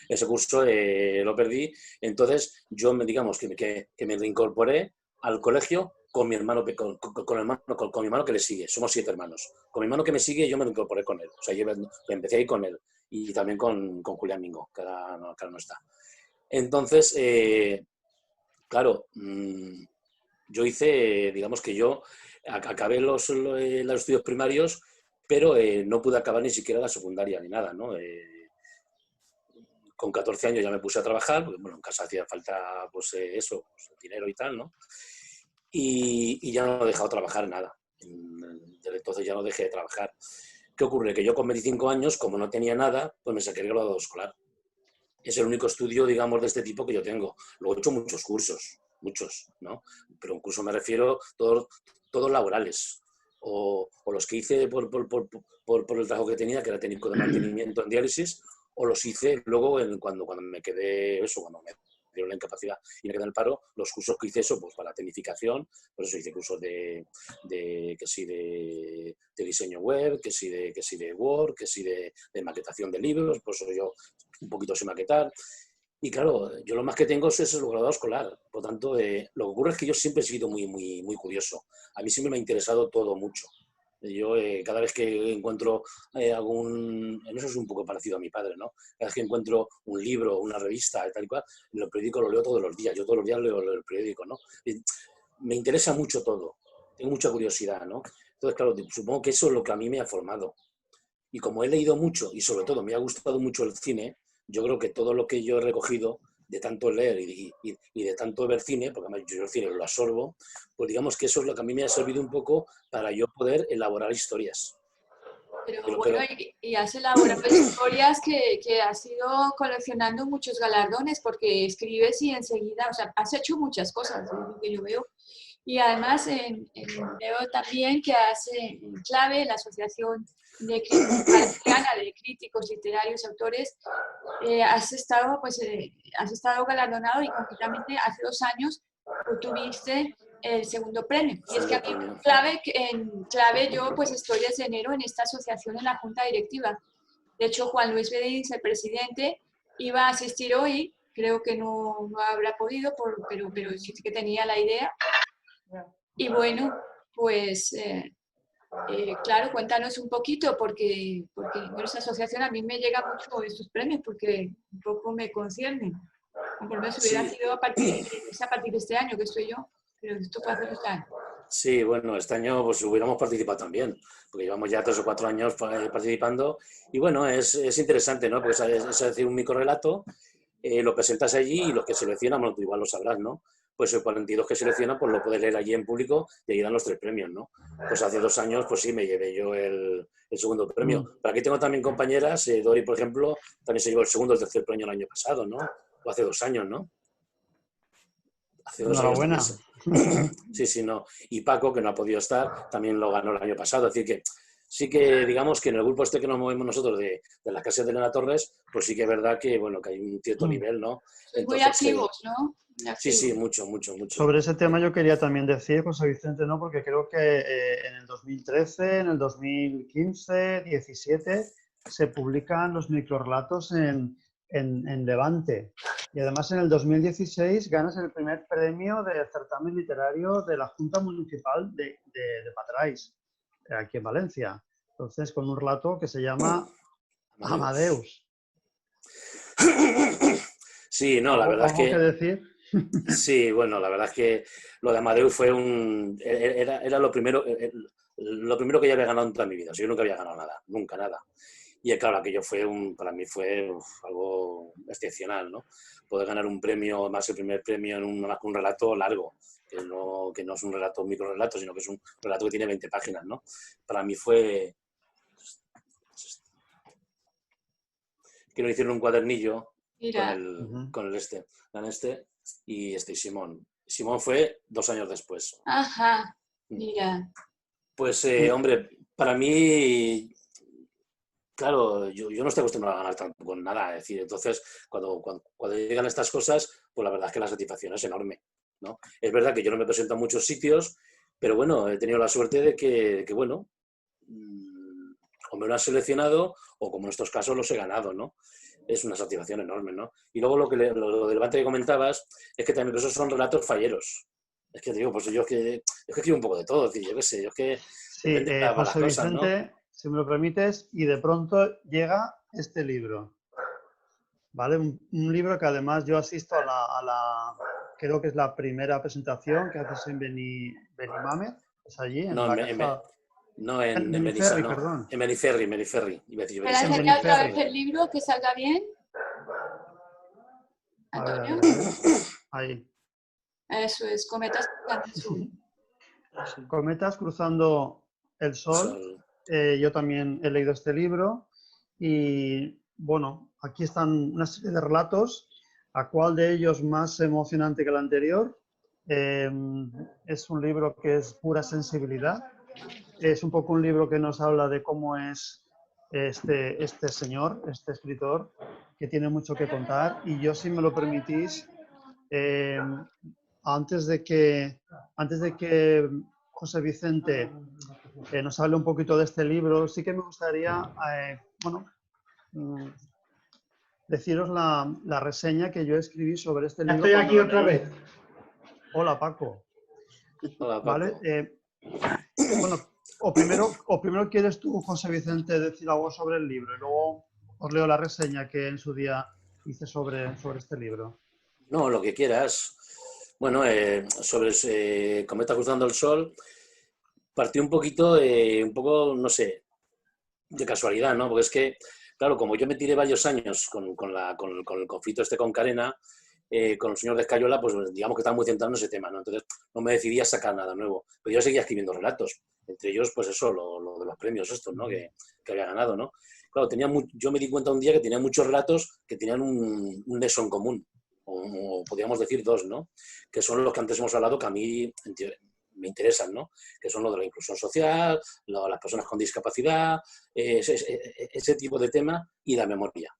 Ese curso lo perdí, entonces yo, digamos, que me reincorporé al colegio con mi hermano, con mi hermano que le sigue. Somos 7 hermanos. Con mi hermano que me sigue, yo me reincorporé con él. O sea, yo empecé a ir con él. Y también con Julián Mingo, que ahora no está. Entonces, claro, yo hice, digamos que yo acabé los estudios primarios, pero no pude acabar ni siquiera la secundaria ni nada, ¿no? Con 14 años ya me puse a trabajar, porque bueno, en casa hacía falta pues eso, pues, dinero y tal, ¿no? Y ya no he dejado trabajar nada. Desde entonces ya no dejé de trabajar. ¿Qué ocurre? Que yo con 25 años, como no tenía nada, pues me saqué el graduado escolar. Es el único estudio, digamos, de este tipo que yo tengo. Luego he hecho muchos cursos, muchos, ¿no? Pero un curso me refiero todos laborales. O los que hice por el trabajo que tenía, que era técnico de mantenimiento en diálisis, o los hice luego cuando me quedé, eso, cuando me dieron la incapacidad y me quedé en el paro, los cursos que hice eso, pues para la tecnificación, por eso hice cursos de diseño web, que sí de Word, que sí de maquetación de libros, por eso yo un poquito sé maquetar. Y claro, yo lo más que tengo es el graduado escolar. Por lo tanto, lo que ocurre es que yo siempre he sido muy curioso. A mí siempre me ha interesado todo mucho. Yo cada vez que encuentro en eso es un poco parecido a mi padre, ¿no? Cada vez que encuentro un libro, una revista, tal y cual, el periódico lo leo todos los días. Yo todos los días leo el periódico, ¿no? Y me interesa mucho todo. Tengo mucha curiosidad, ¿no? Entonces, claro, supongo que eso es lo que a mí me ha formado. Y como he leído mucho y sobre todo me ha gustado mucho el cine, yo creo que todo lo que yo he recogido de tanto leer y de tanto ver cine, porque además yo el cine lo absorbo, pues digamos que eso es lo que a mí me ha servido un poco para yo poder elaborar historias. Pero bueno, y has elaborado historias que has ido coleccionando muchos galardones porque escribes y enseguida, o sea, has hecho muchas cosas, es lo que yo veo. Y además veo también que has en Clave, la Asociación Valenciana de Críticos Literarios y Autores, has estado galardonado y concretamente hace 2 años obtuviste el segundo premio. Y es que a mí en Clave yo pues estoy desde enero en esta asociación en la junta directiva. De hecho, Juan Luis Bedins, el presidente, iba a asistir hoy, creo que no habrá podido, pero sí que tenía la idea. Y bueno, pues claro, cuéntanos un poquito, porque bueno, esa asociación a mí me llega mucho estos premios, porque un poco me conciernen. Por lo menos hubiera sido a partir de este año que estoy yo, pero esto fue hace 2 años. Sí, bueno, este año pues hubiéramos participado también, porque llevamos ya 3 o 4 años participando y bueno, es interesante, ¿no? Porque es decir, un microrelato, lo presentas allí y los que seleccionan, bueno, tú igual lo sabrás, ¿no? Pues el 42 que seleccionan, pues lo puedes leer allí en público y ahí dan los 3 premios, ¿no? Pues hace 2 años, pues sí, me llevé yo el segundo premio. Pero aquí tengo también compañeras, Dori, por ejemplo, también se llevó el segundo o el tercer premio el año pasado, ¿no? O hace 2 años, ¿no? Hace 2 años también. Sí, no. Y Paco, que no ha podido estar, también lo ganó el año pasado. Es decir, que sí que, digamos, que en el grupo este que nos movemos nosotros de las casas de Elena Torres, pues sí que es verdad que, bueno, que hay un cierto nivel, ¿no? Entonces, muy activos, ¿no? Sí, mucho. Sobre ese tema yo quería también decir, José Vicente, ¿no? Porque creo que en el 2013, en el 2015, 17, se publican los microrelatos en Levante. Y además en el 2016 ganas el primer premio de certamen literario de la Junta Municipal de Patrais, aquí en Valencia. Entonces, con un relato que se llama Amadeus. Sí, no, la verdad es que... decir? Sí, bueno, la verdad es que lo de Amadeus fue era lo primero que yo había ganado en toda mi vida. O sea, yo nunca había ganado nada, nunca nada. Y claro, aquello para mí fue algo excepcional, ¿no? Poder ganar un premio, más el primer premio en un relato largo, que no es un relato, un microrelato, sino que es un relato que tiene 20 páginas, ¿no? Para mí fue... Que nos hicieron un cuadernillo con este y Simón. Simón fue 2 años después. Ajá, mira. Pues, hombre, para mí... Claro, yo no estoy acostumbrado a ganar tampoco nada, es decir, entonces cuando llegan estas cosas, pues la verdad es que la satisfacción es enorme, ¿no? Es verdad que yo no me presento a muchos sitios, pero bueno, he tenido la suerte de que bueno, o me lo han seleccionado o como en estos casos los he ganado, ¿no? Es una satisfacción enorme, ¿no? Y luego lo del debate que comentabas es que también esos son relatos falleros. Es que digo, pues yo es que escribo un poco de todo, es decir, yo qué sé, yo es que... Sí, José Vicente, ¿no? Si me lo permites, y de pronto llega este libro, ¿vale? Un libro que además yo asisto creo que es la primera presentación que haces en Benimàmet, es allí, en la casa... en Beniferri, perdón. En Beniferri. ¿Para enseñar otra vez el libro, que salga bien? ¿Antonio? Ahí. Eso es, Cometas cruzando el sol. Cometas cruzando el sol. Yo también he leído este libro y, bueno, aquí están una serie de relatos. ¿A cuál de ellos más emocionante que el anterior? Es un libro que es pura sensibilidad. Es un poco un libro que nos habla de cómo es este señor, este escritor, que tiene mucho que contar. Y yo, si me lo permitís, Antes de que José Vicente nos hable un poquito de este libro, sí que me gustaría deciros la reseña que yo escribí sobre este libro. Estoy aquí otra vez. Hola, Paco. Hola, Paco. ¿Vale? O primero quieres tú, José Vicente, decir algo sobre el libro y luego os leo la reseña que en su día hice sobre este libro. No, lo que quieras. Bueno, sobre Cometa cruzando el sol, partí un poquito, no sé, de casualidad, ¿no? Porque es que, claro, como yo me tiré varios años con el conflicto con Carena, con el señor de Escayola, pues digamos que estaba muy centrado en ese tema, ¿no? Entonces no me decidí a sacar nada nuevo. Pero yo seguía escribiendo relatos, entre ellos, pues eso, lo de los premios estos, ¿no? Que había ganado, ¿no? Claro, yo me di cuenta un día que tenía muchos relatos que tenían un nexo en común, o podríamos decir dos, ¿no? Que son los que antes hemos hablado, que a mí me interesan, ¿no? Que son los de la inclusión social, las personas con discapacidad, ese tipo de tema y la memoria.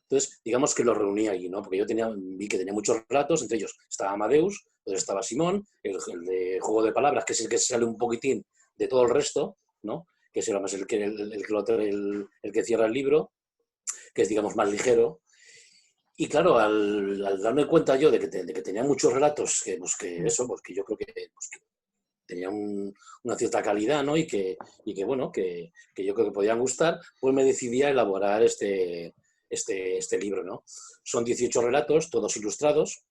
Entonces, digamos que los reuní allí, ¿no? Porque yo vi que tenía muchos relatos, entre ellos estaba Amadeus, entonces estaba Simón, el de Juego de Palabras, que es el que sale un poquitín de todo el resto, ¿no? Que es el que cierra el libro, que es, digamos, más ligero. Y claro, al darme cuenta yo de que tenía muchos relatos que yo creo que tenía una cierta calidad, ¿no? Y que yo creo que podían gustar, pues me decidí a elaborar este libro, ¿no? Son 18 relatos, todos ilustrados,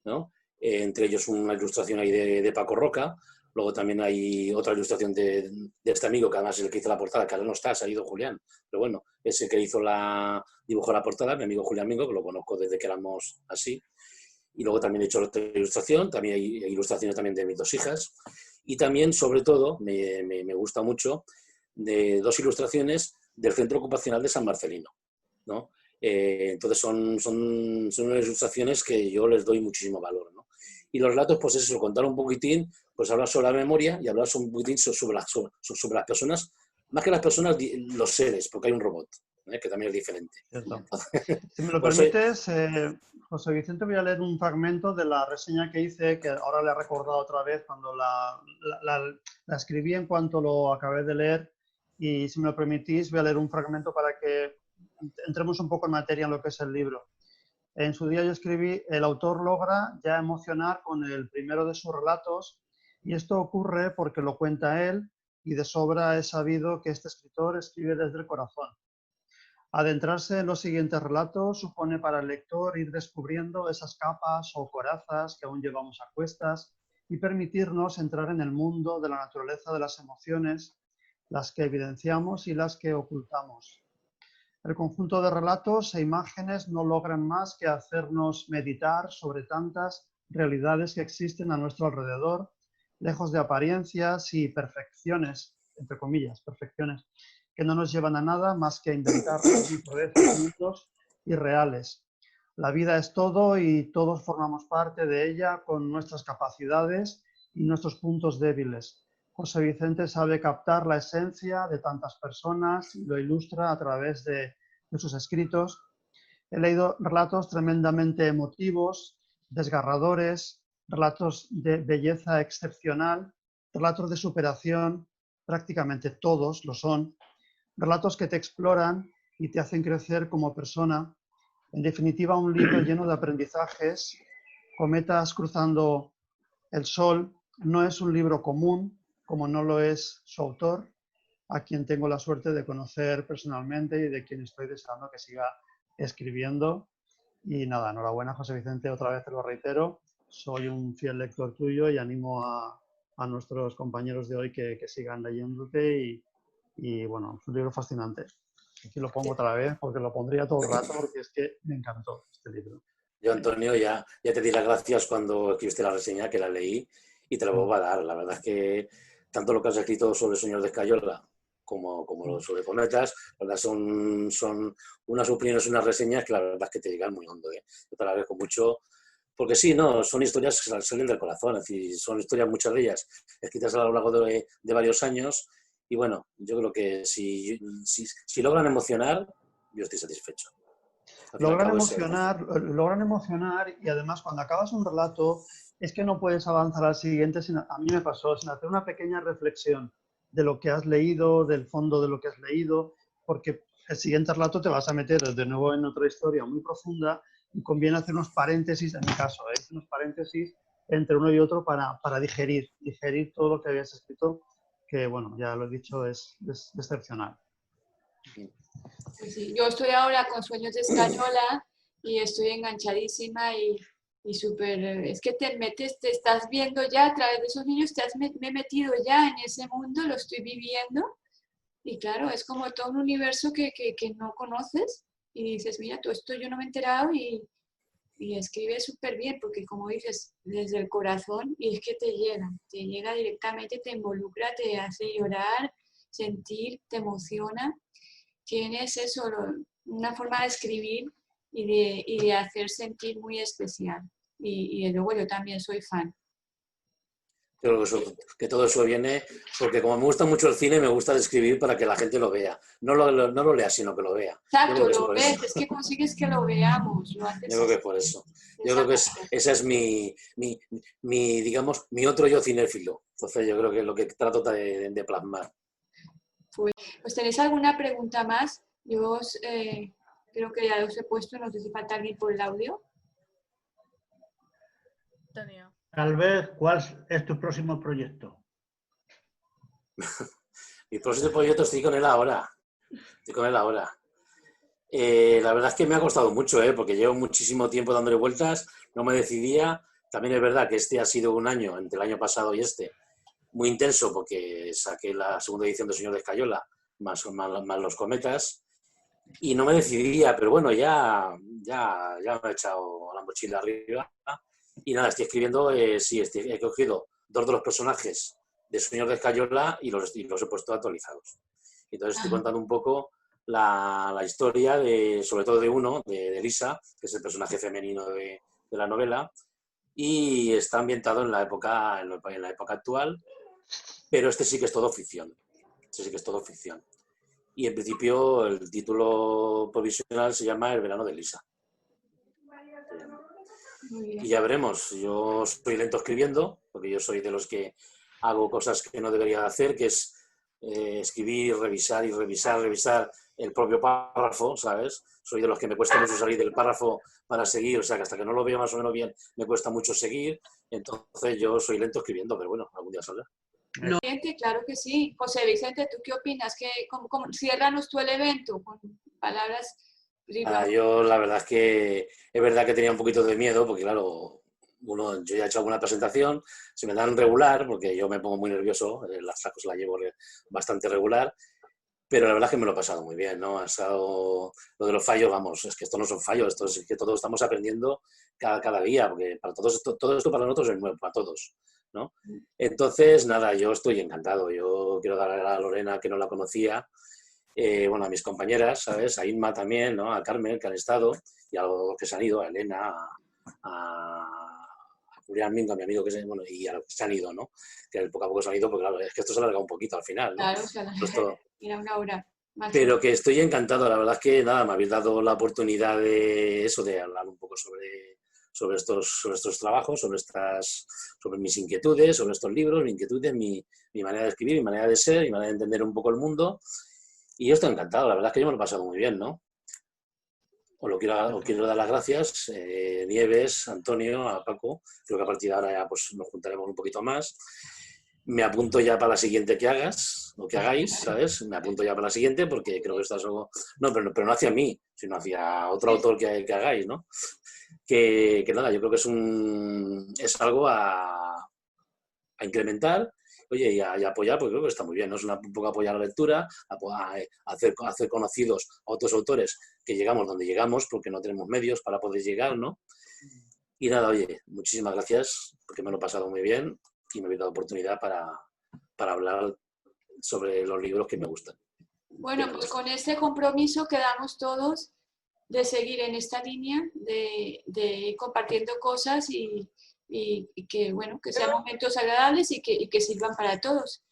¿no? Entre ellos una ilustración ahí de Paco Roca, luego también hay otra ilustración de este amigo, que además es el que hizo la portada, que ahora no está, se ha ido Julián, pero bueno, ese que dibujó la portada, mi amigo Julián Mingo, que lo conozco desde que éramos así, y luego también he hecho otra ilustración, también hay ilustraciones también de mis dos hijas, y también, sobre todo, me gusta mucho, de dos ilustraciones del Centro Ocupacional de San Marcelino, ¿no? Entonces son unas ilustraciones que yo les doy muchísimo valor, ¿no? Y los relatos, pues es eso, contar un poquitín, pues hablar sobre la memoria y hablar un poquitín sobre las personas, más que las personas, los seres, porque hay un robot, que también es diferente. Si me lo permites, José Vicente, voy a leer un fragmento de la reseña que hice, que ahora le he recordado otra vez cuando la escribí en cuanto lo acabé de leer, y si me lo permitís voy a leer un fragmento para que entremos un poco en materia en lo que es el libro. En su día yo escribí: el autor logra ya emocionar con el primero de sus relatos, y esto ocurre porque lo cuenta él, y de sobra he sabido que este escritor escribe desde el corazón. Adentrarse en los siguientes relatos supone para el lector ir descubriendo esas capas o corazas que aún llevamos a cuestas y permitirnos entrar en el mundo de la naturaleza de las emociones, las que evidenciamos y las que ocultamos. El conjunto de relatos e imágenes no logran más que hacernos meditar sobre tantas realidades que existen a nuestro alrededor, lejos de apariencias y perfecciones, entre comillas, perfecciones, que no nos llevan a nada más que a inventar mundos irreales. La vida es todo y todos formamos parte de ella con nuestras capacidades y nuestros puntos débiles. José Vicente sabe captar la esencia de tantas personas y lo ilustra a través de sus escritos. He leído relatos tremendamente emotivos, desgarradores, relatos de belleza excepcional, relatos de superación, prácticamente todos lo son, relatos que te exploran y te hacen crecer como persona. En definitiva, un libro lleno de aprendizajes. Cometas cruzando el sol no es un libro común, como no lo es su autor, a quien tengo la suerte de conocer personalmente y de quien estoy deseando que siga escribiendo. Y nada, enhorabuena, José Vicente, otra vez te lo reitero. Soy un fiel lector tuyo y animo a nuestros compañeros de hoy que sigan leyéndote y bueno, es un libro fascinante. Aquí lo pongo otra vez porque lo pondría todo el rato porque es que me encantó este libro. Yo, Antonio, ya te di las gracias cuando escribiste la reseña, que la leí, y te la vuelvo a dar. La verdad es que tanto lo que has escrito sobre el señor de Escayola como sobre Cometas, la verdad son unas opiniones, unas reseñas que la verdad es que te llegan muy hondo. Yo te lo agradezco mucho, porque sí, no, son historias que salen del corazón, es decir, son historias, muchas de ellas, escritas a lo largo de varios años, y bueno, yo creo que si logran emocionar, yo estoy satisfecho. Al fin y al cabo es el- logran emocionar y además cuando acabas un relato es que no puedes avanzar al siguiente, a mí me pasó, sin hacer una pequeña reflexión de lo que has leído, del fondo de lo que has leído, porque el siguiente relato te vas a meter de nuevo en otra historia muy profunda y conviene hacer unos paréntesis, en mi caso, unos paréntesis entre uno y otro para digerir todo lo que habías escrito, que bueno, ya lo he dicho, es excepcional. Pues sí, yo estoy ahora con Sueños de Escayola y estoy enganchadísima y súper, es que te metes, te estás viendo ya a través de esos niños, me he metido ya en ese mundo, lo estoy viviendo y claro, es como todo un universo que no conoces y dices, mira, todo esto yo no me he enterado y escribes súper bien porque como dices, desde el corazón y es que te llega directamente, te involucra, te hace llorar, sentir, te emociona. Tienes eso, una forma de escribir y de hacer sentir muy especial. Y luego yo también soy fan. Yo creo que todo eso viene porque como me gusta mucho el cine, me gusta describir para que la gente lo vea. No lo lea, sino que lo vea. Yo creo Exacto, que es lo por eso. ves, es que consigues que lo veamos, lo haces Yo creo que así, es por eso. de Yo esa creo que manera. esa es digamos, mi otro yo cinéfilo. Entonces yo creo que es lo que trato de plasmar. Pues ¿tenéis alguna pregunta más? Yo creo que ya los he puesto, no sé si falta alguien por el audio. Antonio. Tal vez, ¿cuál es tu próximo proyecto? Mi próximo proyecto estoy con él ahora. La verdad es que me ha costado mucho, porque llevo muchísimo tiempo dándole vueltas, no me decidía. También es verdad que este ha sido un año, entre el año pasado y este, muy intenso porque saqué la segunda edición de Señor de Escayola, más los cometas, y no me decidía, pero bueno, ya me he echado la mochila arriba. Y nada, estoy escribiendo, he cogido 2 de los personajes de Señor de Escayola y los he puesto actualizados. Entonces estoy contando un poco la historia, sobre todo de uno, de Lisa, que es el personaje femenino de la novela, y está ambientado en la época actual, pero este sí que es todo ficción. Y en principio el título provisional se llama El verano de Lisa. Y ya veremos, yo soy lento escribiendo, porque yo soy de los que hago cosas que no debería hacer, que es escribir, revisar el propio párrafo, ¿sabes? Soy de los que me cuesta mucho salir del párrafo para seguir, o sea, que hasta que no lo veo más o menos bien, me cuesta mucho seguir. Entonces yo soy lento escribiendo, pero bueno, algún día saldrá. No. Claro que sí. José Vicente, ¿tú qué opinas? Ciérranos tú el evento con palabras. Yo la verdad es verdad que tenía un poquito de miedo, porque claro, yo ya he hecho alguna presentación, se me dan regular, porque yo me pongo muy nervioso, las sacos la llevo bastante regular, pero la verdad es que me lo he pasado muy bien, ¿no? Ha estado lo de los fallos, vamos, es que esto no son fallos, esto es que todos estamos aprendiendo cada día, porque para todos todo esto para nosotros es nuevo, para todos, ¿no? Entonces, nada, yo estoy encantado, yo quiero dar a Lorena, que no la conocía, bueno, a mis compañeras, ¿sabes? A Inma también, ¿no? A Carmen, que han estado, y a los que se han ido, a Elena, a Julián Mingo, a mi amigo, bueno, y a los que se han ido, ¿no? Que poco a poco se han ido, porque claro, es que esto se alarga un poquito al final, ¿no? Claro, era una hora. Pero que estoy encantado, la verdad es que nada, me habéis dado la oportunidad de hablar un poco sobre estos trabajos, sobre mis inquietudes, sobre estos libros, mi inquietudes, mi manera de escribir, mi manera de ser, mi manera de entender un poco el mundo. Y yo estoy encantado, la verdad es que yo me lo he pasado muy bien, ¿no? Os quiero dar las gracias, Nieves, Antonio, a Paco. Creo que a partir de ahora ya pues, nos juntaremos un poquito más. Me apunto ya para la siguiente que hagas, o que hagáis, ¿sabes? Me apunto ya para la siguiente porque creo que esto es algo... No, pero no hacia mí, sino hacia otro autor que hagáis, ¿no? Que nada, yo creo que es algo a incrementar, oye, y a apoyar, porque creo que está muy bien, ¿no? Es un poco apoyar la lectura, a hacer conocidos a otros autores que llegamos donde llegamos, porque no tenemos medios para poder llegar, ¿no? Y nada, oye, muchísimas gracias, porque me lo he pasado muy bien y me habéis dado oportunidad para hablar sobre los libros que me gustan. Bueno, pues con este compromiso quedamos todos de seguir en esta línea, de ir compartiendo cosas y que, bueno, que sean momentos agradables y que sirvan para todos.